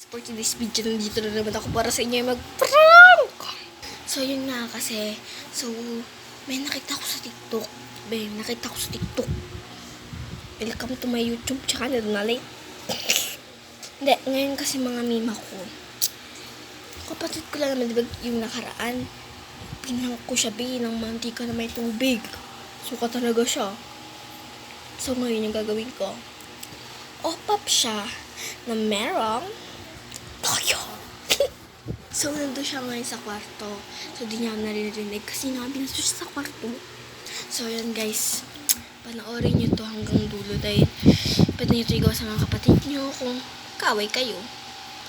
For today's video, nandito na naman ako para sa inyo mag-prank! So, yun nga kasi. So, may nakita ko sa TikTok. Welcome to my YouTube channel na late. Hindi, ngayon kasi mga meme ako. Kapatid ko lang naman, diba, yung nakaraan. Pinang ko siya, ng mantika na may tubig. Suka talaga siya. So, ngayon yung gagawin ko. Opap siya na merong toyo. So, nandun siya ngayon sa kwarto. So, di niya narinig kasi nandun siya sa kwarto. So, yun guys. Panoorin nyo to hanggang dulo dahil pwede nyo ito igawa sa mga kapatid nyo kung kaway kayo.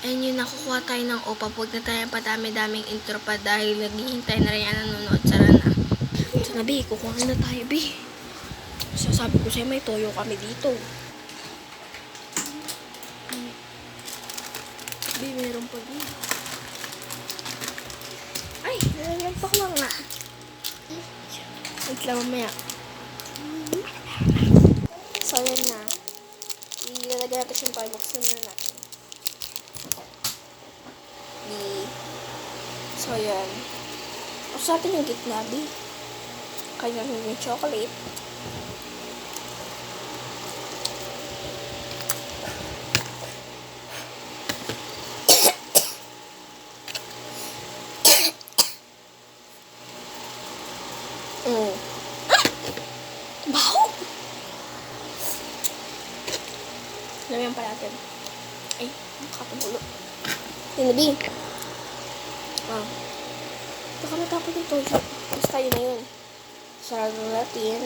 Ayun yun, nakukuha tayo ng opap. Huwag na tayo padami-daming intro pa dahil naghihintay na rin ang nanonood. Sara na. So, nabi, kukuha na tayo, bi. So, sabi ko sa'yo, may toyo kami dito. Bi, meron pa din. Ay, nalagyan pa ko lang nga. Wait lang mamaya. So, yan na. Ilalagay natin siyang pag-buksan na natin. So, yan. Usapin yung gitna, bi. Kaya yung chocolate. Baho! Lamihan pa natin. Ay, nakakabulo. Tinabi. Baka matapon yung toyo. Basta yun na yun. Sarado natin.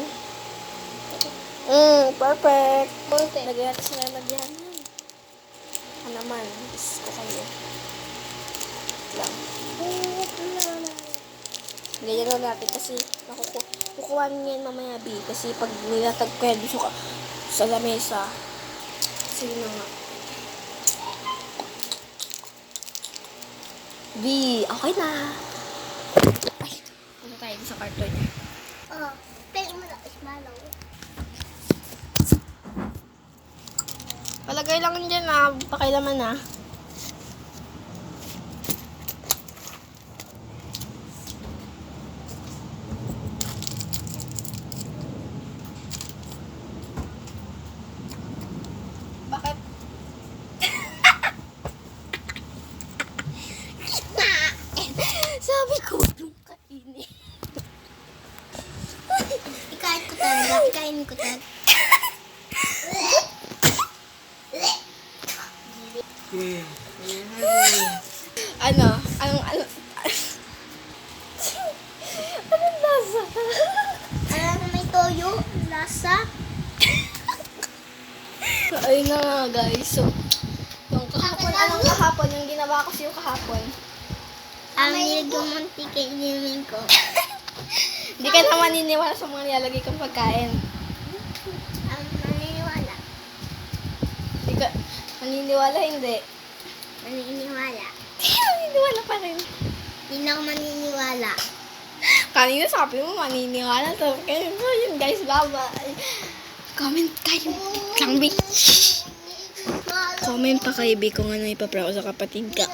Perfect. Lagyan natin sila nagyanan. Ano naman. Diyos ko kayo. Lang. Ganyan lang natin kasi kukuha niya yun mamaya, bi. Kasi pag nilatag ko yan sa lamesa. Sige na nga. Bi, okay na. Ay, ano tayo sa karton niya? Pwede mo na ismalaw. Palagay lang dyan na. Pakailaman na. Bakit? Sabi ko, yung kainin. Ikain ko talaga. Ikain ko talaga. Ano? Anong lasa? Alam mo may toyo. Lasa. So, ayun na nga guys. So, yung kahapon, anong kahapon? Yung ginawa ko sa'yo kahapon. Ang nilag yung mantika inimin ko. Hindi ka na maniniwala sa mga nilalagay kong pagkain. Ang naniniwala. Hindi ka maniniwala, hindi. Maniniwala. Maniniwala pa rin. Hindi na ako maniniwala. Kanina sabi mo maniniwala. So, yun guys, bye-bye. Comment kayo. Lang, Bi. Comment pa kayo, Bi, kung ano ipapra ko sa kapatid ka.